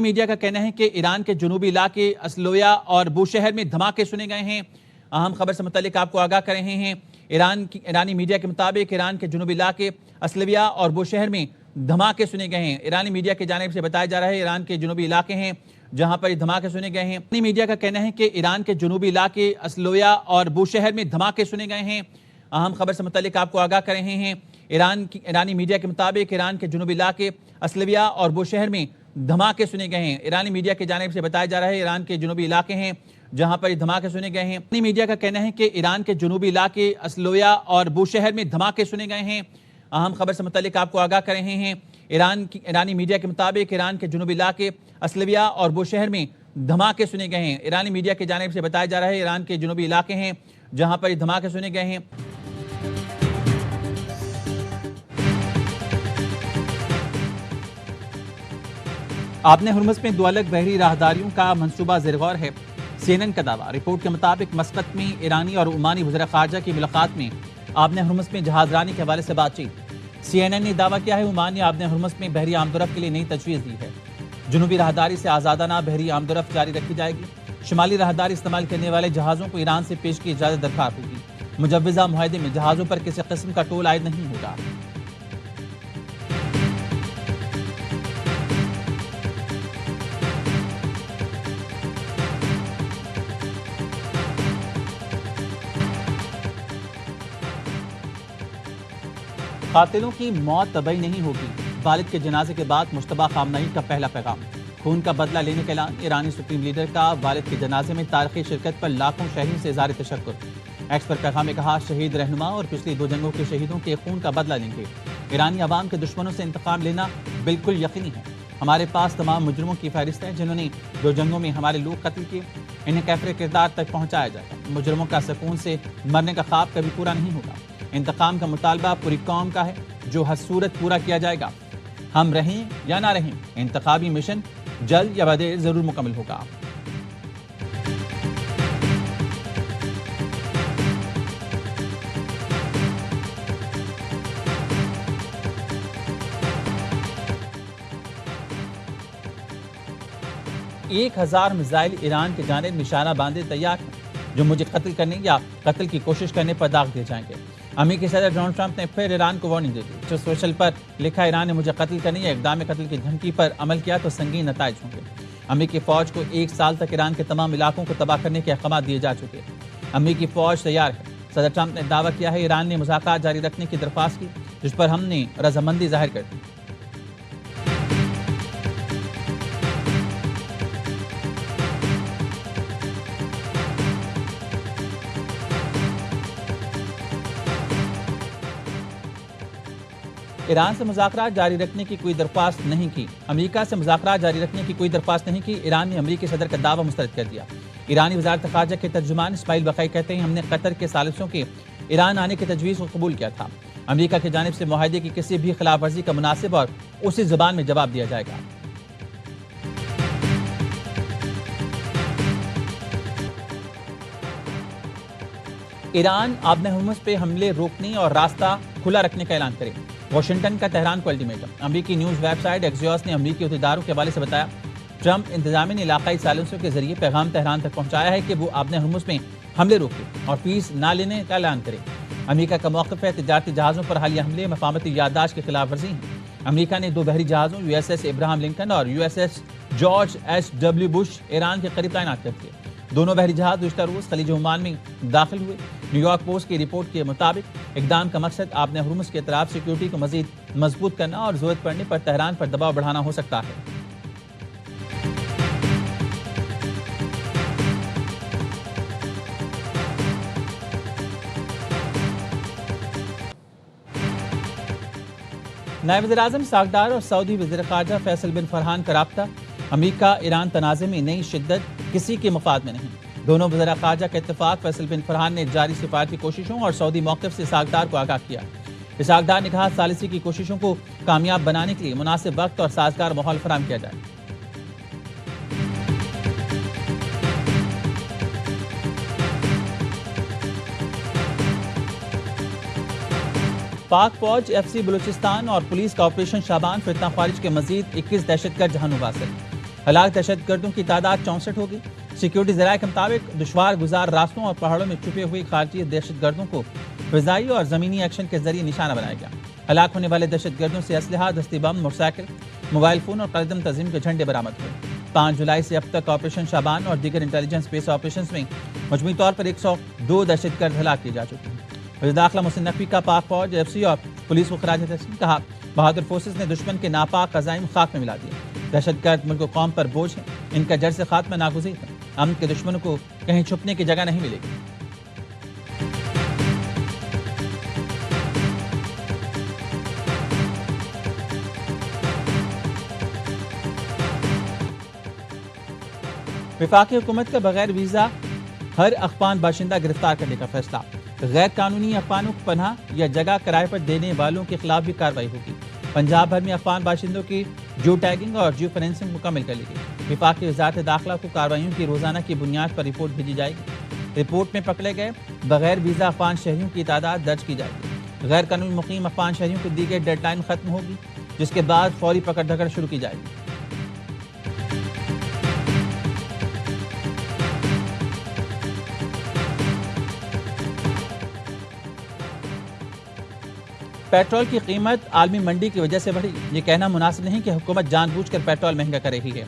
Media کا کہنا ہے کہ ایران کے جنوبی علاقے اسلویا اور بوشہر میں دھماکے سنے گئے ہیں۔ اہم خبر سے متعلق آپ کو آگاہ کر رہے ہیں۔ ایرانی میڈیا کے مطابق ایران کے جنوبی علاقے اسلویا اور بوشہر میں دھماکے سنے گئے ہیں۔ ایرانی میڈیا کی جانب سے بتایا جا رہا ہے ایران کے جنوبی علاقے ہیں جہاں پر دھماکے سنے گئے ہیں۔ ایرانی میڈیا کا کہنا ہے کہ ایران کے جنوبی علاقے اسلویا اور بوشہر میں دھماکے سنے گئے ہیں۔ اہم خبر سے متعلق آپ کو آگاہ کر رہے ہیں۔ ایرانی میڈیا کے مطابق ایران کے جنوبی علاقے اسلویا اور بوشہر میں دھماکے سنے گئے ہیں۔ ایرانی میڈیا کی جانب سے بتایا جا رہا ہے ایران کے جنوبی علاقے ہیں جہاں پر دھماکے سنے گئے ہیں۔ ایرانی میڈیا کا کہنا ہے کہ ایران کے جنوبی علاقے اسلویا اور بوشہر میں دھماکے سنے گئے ہیں۔ اہم خبر سے متعلق آپ کو آگاہ کر رہے ہیں۔ ایرانی میڈیا کے مطابق ایران کے جنوبی علاقے اسلویا اور بوشہر میں دھماکے سنے گئے ہیں۔ ایرانی میڈیا کی جانب سے بتایا جا رہا ہے ایران کے جنوبی علاقے ہیں جہاں پر دھماکے سنے گئے ہیں۔ آبِ ہرمز میں دو الگ بحری راہداریوں کا منصوبہ زیر غور ہے۔ CNN کا دعویٰ۔ رپورٹ کے مطابق مسقط میں ایرانی اور عمانی وزراء خارجہ کی ملاقات میں آبِ ہرمز میں جہاز رانی کے حوالے سے بات چیت۔ CNN نے دعویٰ کیا ہے عمان نے آبِ ہرمز میں بحری آمد و رفت کے لیے نئی تجویز دی ہے۔ جنوبی راہداری سے آزادانہ بحری آمد و رفت جاری رکھی جائے گی۔ شمالی راہداری استعمال کرنے والے جہازوں کو ایران سے پیش کی اجازت درکار ہوگی۔ مجوزہ معاہدے میں جہازوں پر کسی قسم کا ٹول عائد نہیں ہوگا۔ 'قاتلوں کی موت طبعی نہیں ہوگی'، والد کے جنازے کے بعد مشتبہ خامنہئی کا پہلا پیغام۔ خون کا بدلہ لینے کا اعلان۔ ایرانی سپریم لیڈر کا والد کے جنازے میں تاریخی شرکت پر لاکھوں شہریوں سے اظہار تشکر۔ ایکس پر پیغام میں کہا شہید رہنما اور پچھلی 2 جنگوں کے شہیدوں کے خون کا بدلہ لیں گے۔ ایرانی عوام کے دشمنوں سے انتقام لینا بالکل یقینی ہے۔ ہمارے پاس تمام مجرموں کی فہرست ہے جنہوں نے 2 جنگوں میں ہمارے لوگ قتل کیے، انہیں کیفر کردار تک پہنچایا جائے گا۔ مجرموں کا سکون سے مرنے کا خواب کبھی پورا نہیں ہوگا۔ انتقام کا مطالبہ پوری قوم کا ہے جو ہر صورت پورا کیا جائے گا۔ ہم رہیں یا نہ رہیں، انتخابی مشن جلد یا بدیر ضرور مکمل ہوگا۔ ایک 1000 میزائل ایران کی جانب نشانہ باندھے تیار ہیں جو مجھے قتل کرنے یا قتل کی کوشش کرنے پر داغ دیے جائیں گے۔ امریکی صدر ڈونلڈ ٹرمپ نے پھر ایران کو وارننگ دے دی۔ جو سوشل پر لکھا ایران نے مجھے قتل کرنے یا اقدام قتل کی دھمکی پر عمل کیا تو سنگین نتائج ہوں گے۔ امریکی فوج کو 1 سال تک ایران کے تمام علاقوں کو تباہ کرنے کے احکامات دیے جا چکے۔ امریکی فوج تیار ہے۔ صدر ٹرمپ نے دعویٰ کیا ہے ایران نے مذاکرات جاری رکھنے کی درخواست کی جس پر ہم نے رضامندی ظاہر کر دی۔ ایران سے مذاکرات جاری رکھنے کی کوئی درخواست نہیں کی۔ امریکہ سے مذاکرات جاری رکھنے کی کوئی درخواست نہیں کی۔ ایران نے امریکی صدر کا دعویٰ مسترد کر دیا۔ ایرانی وزارت خارجہ کے ترجمان اسماعیل بقائی کہتے ہیں ہم نے قطر کے ثالثوں کے ایران آنے کی تجویز کو قبول کیا تھا۔ امریکہ کی جانب سے معاہدے کی کسی بھی خلاف ورزی کا مناسب اور اسی زبان میں جواب دیا جائے گا۔ ایران آبِ ہرمز پہ حملے روکنے اور راستہ کھلا رکھنے کا اعلان کرے۔ واشنگٹن کا تہران کو الٹیمیٹم۔ امریکی نیوز ویب سائٹ ایکسیوس نے امریکی عہدیداروں کے حوالے سے بتایا ٹرمپ انتظامیہ نے علاقائی سائلنسوں کے ذریعے پیغام تہران تک پہنچایا ہے کہ وہ آبِ ہرمز میں حملے روکے اور فیس نہ لینے کا اعلان کرے۔ امریکہ کا موقف ہے تجارتی جہازوں پر حالیہ حملے مفاہمتی یادداشت کی خلاف ورزی ہیں۔ امریکہ نے 2 بحری جہازوں USS ابراہم لنکن اور USS George H.W. Bush Iran کے قریب تعینات کر دیے۔ دونوں بحری جہاز گزشتہ روز خلیج عمان میں داخل ہوئے۔ نیو یارک پوسٹ کی رپورٹ کے مطابق اقدام کا مقصد آبِ ہرمز کے اطراف سیکیورٹی کو مزید مضبوط کرنا اور ضرورت پڑنے پر تہران پر دباؤ بڑھانا ہو سکتا ہے۔ نائب وزیر اعظم اسحاق ڈار اور سعودی وزیر خارجہ فیصل بن فرحان کا رابطہ۔ امریکہ ایران تنازع میں نئی شدت کسی کے مفاد میں نہیں۔ دونوں وزراء خارجہ کا اتفاق۔ فیصل بن فرحان نے جاری سفارتی کوششوں اور سعودی موقف سے اسحاق ڈار کو آگاہ کیا۔ اسحاق ڈار نے کہا ثالثی کی کوششوں کو کامیاب بنانے کے لیے مناسب وقت اور سازگار ماحول فراہم کیا جائے۔ پاک فوج FC بلوچستان اور پولیس کا آپریشن شابان فتنہ خارج کے مزید 21 دہشت گرد جہنم حاصل۔ ہلاک دہشت گردوں کی تعداد 64 ہوگی۔ سیکیورٹی ذرائع کے مطابق دشوار گزار راستوں اور پہاڑوں میں چھپے ہوئے خارجی دہشت گردوں کو فضائی اور زمینی ایکشن کے ذریعے نشانہ بنایا گیا۔ ہلاک ہونے والے دہشت گردوں سے اسلحہ، دستی بم، موٹر سائیکل، موبائل فون اور قائد تنظیم کے جھنڈے برآمد ہوئے۔ 5 جولائی سے اب تک آپریشن شابان اور دیگر انٹیلیجنس بیس آپریشنز میں مجموعی طور پر 102 دہشت گرد ہلاک کیے جا چکے ہیں۔ وزیر داخلہ محسن نقوی کا پاک فوج، ایف سی اور پولیس کو خراج تحسین، کہا بہادر فورسز نے دشمن کے ناپاک عزائم خاک میں ملا دیے۔ دہشت گرد ملک و قوم پر بوجھ ہیں، ان کا جڑ سے خاتمہ ناگزیر ہے۔ امن کے دشمنوں کو کہیں چھپنے کی جگہ نہیں ملے گی۔ وفاقی حکومت کا بغیر ویزا ہر افغان باشندہ گرفتار کرنے کا فیصلہ۔ غیر قانونی افغانوں کو پناہ یا جگہ کرائے پر دینے والوں کے خلاف بھی کارروائی ہوگی۔ پنجاب بھر میں افغان باشندوں کی جیو ٹیگنگ اور جیو فنسنگ مکمل کر لی گئی۔ وفاقی وزارت داخلہ کو کارروائیوں کی روزانہ کی بنیاد پر رپورٹ بھیجی جائے گی۔ رپورٹ میں پکڑے گئے بغیر ویزا افغان شہریوں کی تعداد درج کی جائے گی۔ غیر قانونی مقیم افغان شہریوں کو دی گئی ڈیڈ لائن ختم ہوگی، جس کے بعد فوری پکڑ دھکڑ شروع کی جائے گی۔ پیٹرول کی قیمت عالمی منڈی کی وجہ سے بڑھی، یہ کہنا مناسب نہیں کہ حکومت جان بوجھ کر پیٹرول مہنگا کر رہی ہے۔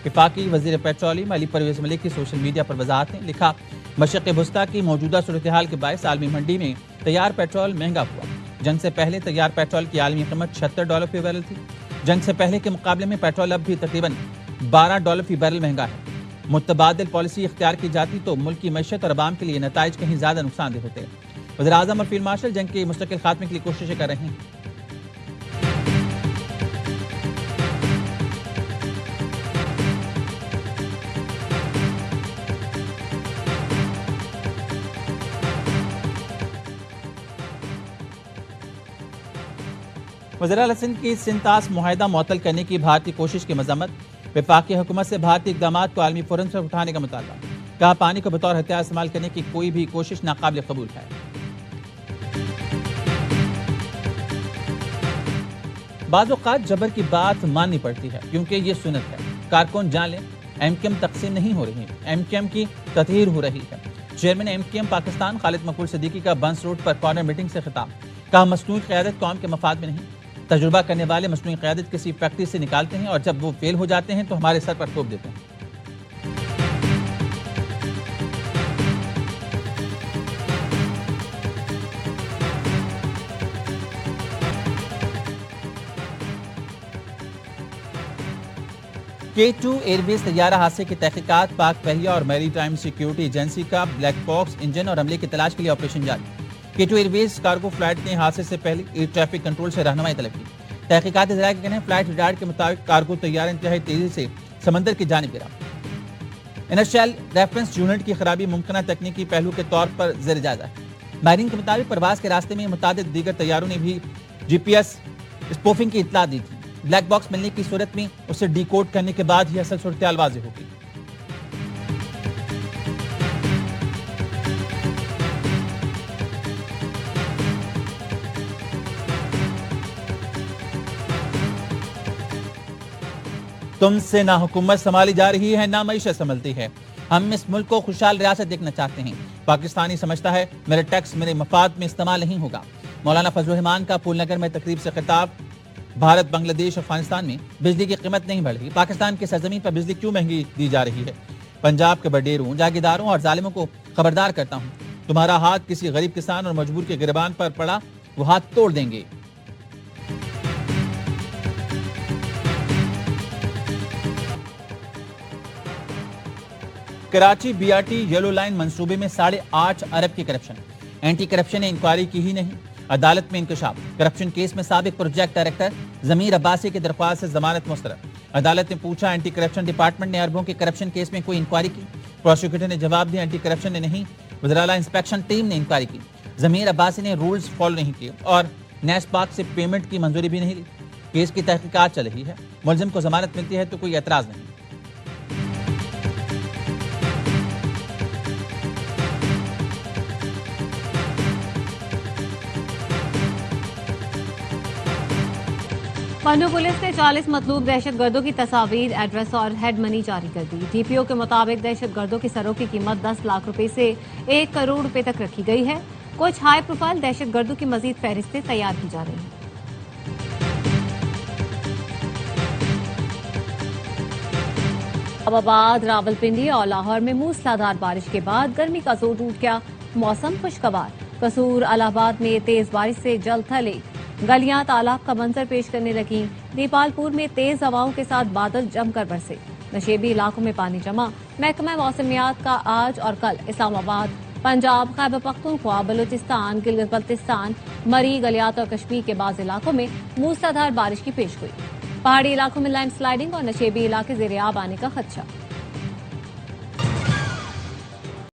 وفاقی وزیر پیٹرولیم علی پرویز ملک کی سوشل میڈیا پر وضاحت نے لکھا، مشرق وسطیٰ کی موجودہ صورتحال کے باعث عالمی منڈی میں تیار پیٹرول مہنگا ہوا۔ جنگ سے پہلے تیار پیٹرول کی عالمی قیمت $76 فی بیرل تھی۔ جنگ سے پہلے کے مقابلے میں پیٹرول اب بھی تقریباً $12 فی بیرل مہنگا ہے۔ متبادل پالیسی اختیار کی جاتی تو ملک کی معیشت اور عوام کے لیے نتائج کہیں زیادہ نقصان دہ ہوتے۔ وزیر اعظم اور فیلڈ مارشل جنگ کے مستقل خاتمے کے لیے کوششیں کر رہے ہیں۔ وزیر اعلیٰ سندھ کی سنتاس معاہدہ معطل کرنے کی بھارتی کوشش کی مذمت۔ وفاقی حکومت سے بھارتی اقدامات کو عالمی فورم سے اٹھانے کا مطالبہ۔ کہا پانی کو بطور ہتھیار استعمال کرنے کی کوئی بھی کوشش ناقابل قبول ہے۔ بعض اوقات جبر کی بات ماننی پڑتی ہے کیونکہ یہ سنت ہے۔ کارکن جان لیں، ایم کیو ایم تقسیم نہیں ہو رہی، ایم کیو ایم کی تطہیر ہو رہی ہے۔ Chairman M Q M Pakistan Khalid Maqbool Siddiqui کا بنس روڈ پر کارنر میٹنگ سے خطاب۔ کہا مصنوعی قیادت قوم کے مفاد میں نہیں۔ تجربہ کرنے والے مصنوعی قیادت کسی فیکٹری سے نکالتے ہیں اور جب وہ فیل ہو جاتے ہیں تو ہمارے سر پر ٹھوک دیتے ہیں۔ K2 ایئر بیس طیارہ حادثے کی تحقیقات۔ پاک بحریہ اور میری ٹائم سیکیورٹی ایجنسی کا بلیک باکس انجن اور عملے کی تلاش کے لیے آپریشن جاری۔ K2 air base cargo flight نے حادثے سے پہلے ایئر ٹریفک کنٹرول سے رہنمائی طلب کی۔ تحقیقات ذرائع کے کہنے فلائٹ ریڈار کے مطابق کارگو طیارہ انتہائی تیزی سے سمندر کی جانب گرا۔ انرشیل ریفرنس یونٹ کی خرابی ممکنہ تکنیکی پہلو کے طور پر زیر جائزہ ہے۔ ماہرین کے مطابق پرواز کے راستے میں متعدد دیگر طیاروں نے بھی جی پی ایس اسپوفنگ کی اطلاع دی تھی۔ بلیک باکس ملنے کی صورت میں اسے ڈی کوڈ کرنے کے بعد ہی اصل صورتحال واضح ہوگی۔ تم سے نہ حکومت سنبھالی جا رہی ہے، نہ معیشت سنبھلتی ہے۔ ہم اس ملک کو خوشحال ریاست دیکھنا چاہتے ہیں۔ پاکستانی سمجھتا ہے میرے ٹیکس میرے مفاد میں استعمال نہیں ہوگا۔ مولانا فضل الرحمان کا پھول نگر میں تقریب سے خطاب۔ بھارت، بنگلہ دیش، افغانستان میں بجلی کی قیمت نہیں بڑھ رہی، پاکستان کی سرزمین پر بجلی کیوں مہنگی دی جا رہی ہے؟ پنجاب کے بڈیروں، جاگیرداروں اور ظالموں کو خبردار کرتا ہوں، تمہارا ہاتھ کسی غریب کسان اور مجبور کے گریبان پر پڑا، وہ ہاتھ توڑ دیں گے۔ Karachi B R T yellow line منصوبے میں 8.5 ارب کی کرپشن۔ اینٹی کرپشن نے انکوائری کی ہی نہیں، عدالت میں انکشاف۔ کرپشن کیس میں سابق پروجیکٹ ڈائریکٹر ضمیر عباسی کی درخواست سے ضمانت مسترد۔ عدالت نے پوچھا اینٹی کرپشن ڈپارٹمنٹ نے اربوں کے کرپشن کیس میں کوئی انکوائری کی؟ پروسیکیوٹر نے جواب دیا اینٹی کرپشن نے نہیں، وزیر اعلیٰ انسپیکشن ٹیم نے انکوائری کی۔ ضمیر عباسی نے رولز فالو نہیں کیے اور نیس پاک سے پیمنٹ کی منظوری بھی نہیں لی۔ کیس کی تحقیقات چل رہی ہے، ملزم کو ضمانت ملتی ہے تو کوئی اعتراض نہیں۔ پنو پولیس نے 40 مطلوب دہشت گردوں کی تصاویر، ایڈریس اور ہیڈ منی جاری کر دی۔ ڈی پی او کے مطابق دہشت گردوں کی سروں کی قیمت 10 لاکھ روپے سے 1 کروڑ روپے تک رکھی گئی ہے۔ کچھ ہائی پروفائل دہشت گردوں کی مزید فہرستیں تیار کی جا رہی ہیں۔ آباد، راولپنڈی اور لاہور میں موسلادھار بارش کے بعد گرمی کا زور ٹوٹ گیا، موسم خوشگوار۔ قصور، الہ آباد میں تیز بارش سے جل تھلے، گلیاں تالاب کا منظر پیش کرنے لگیں۔ دیپال پور میں تیز ہواؤں کے ساتھ بادل جم کر برسے، نشیبی علاقوں میں پانی جمع۔ محکمہ موسمیات کا آج اور کل اسلام آباد، پنجاب، خیبر پختونخوا، بلوچستان، گلگت بلتستان، مری، گلیات اور کشمیر کے بعض علاقوں میں موسلادھار بارش کی پیش گوئی۔ پہاڑی علاقوں میں لینڈ سلائیڈنگ اور نشیبی علاقے زیر آب آنے کا خدشہ۔